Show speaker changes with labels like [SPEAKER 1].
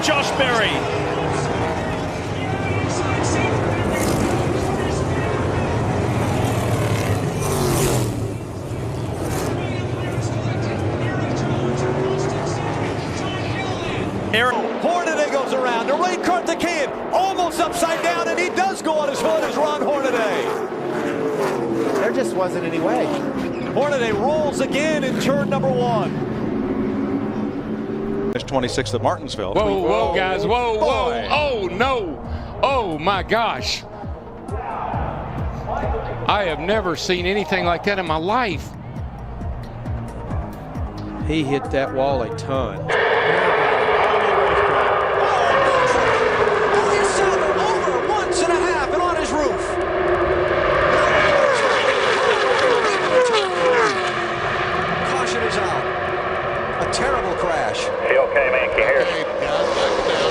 [SPEAKER 1] Josh Berry.
[SPEAKER 2] Hornaday goes around. The rain cart the can almost upside down, and he does go on his foot as Ron Hornaday.
[SPEAKER 3] There just wasn't any way.
[SPEAKER 2] Hornaday rolls again in turn number 1.
[SPEAKER 4] It's 26th at Martinsville.
[SPEAKER 5] Whoa, whoa, guys, whoa, whoa. Oh, no. Oh, my gosh. I have never seen anything like that in my life.
[SPEAKER 3] He hit that wall a ton.
[SPEAKER 2] Terrible crash.
[SPEAKER 6] You okay, man? Can you hear us?